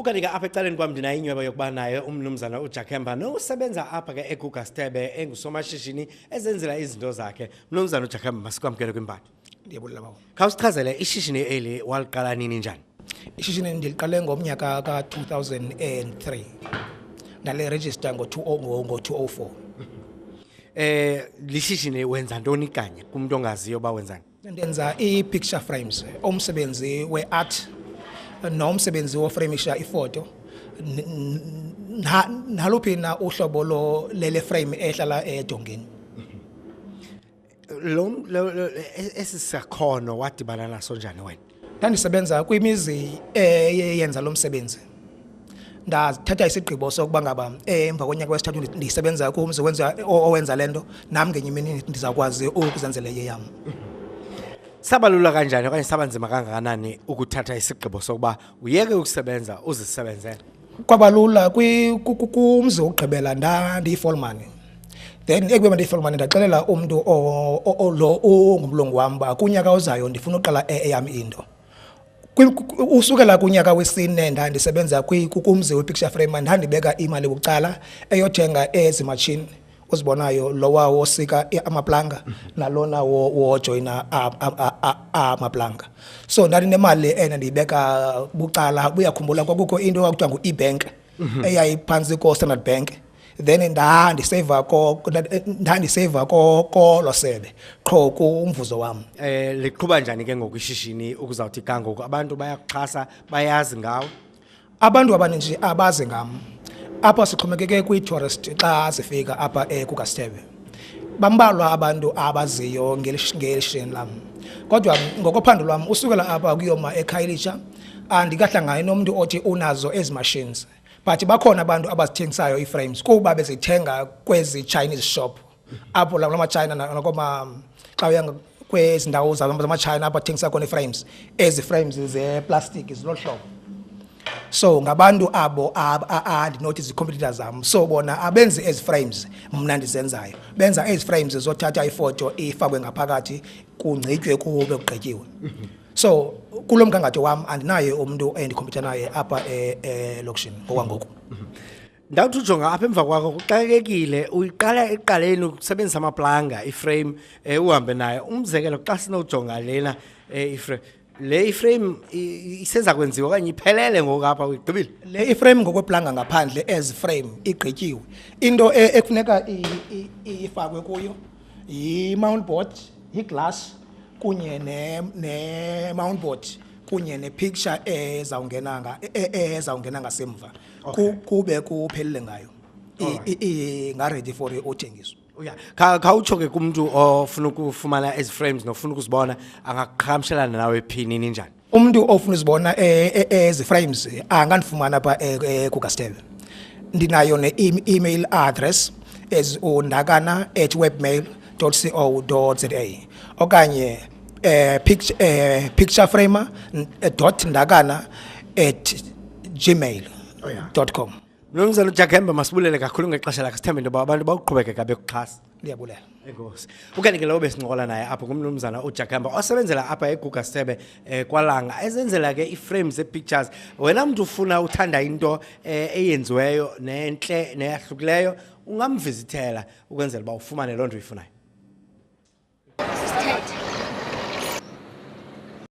Ukanika apha ecaleni kwam ndinayinyhweba yokuba naye umnumzana uJakhemba nosebenza apha ke eGugasithebe engusomashishini ezenzela izinto zakhe. Mnumzana uJakhemba masikwamkele kwimpatho. Ndiyabulela bawo. Khawusichazele ishishini eli waliqala nini njani? Ishishini ndiliqale ngomnyaka ka-2003. Ndale register ngo-2004. Lishishini wenza ntoni kanye kumuntu ongaziyo ba wenzani? Ndenza i-picture frames, umsebenzi we-art nomsebenzi wofremisha ifoto. Naluphi na uhlobo lele frame ehlala edongeni. Esi sakhono wadibana naso njani wena? Ndandisebenza kwimizi eyenza lo msebenzi. Ndathatha isigqibo sokuba ngaba emva konyaka wesithathu ndisebenza kumzi owenza lento nami ngenye imini ndizakwazi ukuzenzela eyam. Sabalula kanjani okanye sabanzima kangakanani ukuthatha isigqibo sokuba uyeke ukusebenza uzisebenzele? Kwabalula kumzi ugqibela ndiyifolman. Then ekube ndiyifolman ndaxelela umuntu lo ungumlungu wam ba kunyaka ozayo ndifuna uqala eyam into. Usukela kunyaka wesine ndandisebenza kumzi we-picture frame ndandibeka imali bucala eyothenga ezi machine uzibonayo lowa wosika amaplanga nalona wojoyina amaplanga. So ndandinemali ndiyibeka bucala. Buyakhumbula kwakukho into ekuthiwa ngu-e-bank eyayiphansi ko-Standard Bank. Then ndandiseva kolo sebe qho kumvuzo wam. Liqhuba njani ke ngoku ishishini ukuzawuthi kangoku abantu bayakuxhasa bayazi ngawo? Abantu abaninji abazi ngam. Apha sixhomekeke kwi-tourist xa zifika apha eGugasithebe. Bambalwa abantu abaziyo ngelishishini lam. Kodwa ngokophando lwam usukela apha kuyoma eKhayelitsha andikahlangani nomuntu othi unazo ezi machines. But bakhona abantu abazithengisayo i-frames kuba bezithenga kwezi Chinese shop. Apho la ma-China nakoma xa uya kwezi ndawo zama-China abathengisa khona i-frames. Ezi frames ze-plastic zilo hlobo. So ngabantu abo andinothi zi-competitors zam. So bona abenzi ezi frames mna ndizenzayo. Benza ezi frames zothatha ifoto ifakwe ngaphakathi kungcitywe kube kugqityiwe. So kulo mgangatho wam andinaye umuntu endikhompyutha naye apha elokishini ngokwangoku. Ndawuthi ujonga apha emva kwakho kuxakekile uyiqala eqaleni ukusebenzisa amaplanga iframe uhambe naye. Umzekelo xa sinowujonga lena iframe le iframe isenza kwenziwa okanye iphelele ngoku apha uyigqibile? Le iframe ngokweplanga ngaphandle as frame igqityiwe. Into ekufuneka ifakwe kuyo yi-mount board, yi-glass kunye ne-mount board kunye ne-picture ezawungena ngasemva. Kube kuphelele ngayo. Nga-ready for uthengiso. Khawutsho ke kumuntu ofuna ukufumana ezi frames nofuna ukuzibona angaqhagamshelana nawe phi nini njani? Umuntu ofuna uzibona ezi frames angandifumana apha eGugasithebe. Ndinayo ne-email address undakana@webmail.co.za okanye pictureframer.ndakana@gmail.com. Mnumzana uJakhemba masibulele kakhulu ngexesha lakhe sithembe into yoba abantu bawuqhubekeka bekuxhasa. Ndiyabulela. Enkosi. Ukanike lo besincokola naye apha kumnumzana uJakhemba osebenzela apha eGugasithebe kwaLanga ezenzela ke i-frames ze-pictures. Wena mntu ufuna uthanda into eyenziweyo nenhle neyahlukileyo ungamvizithela ukwenzela uba ufumane loo nto uyifunayo.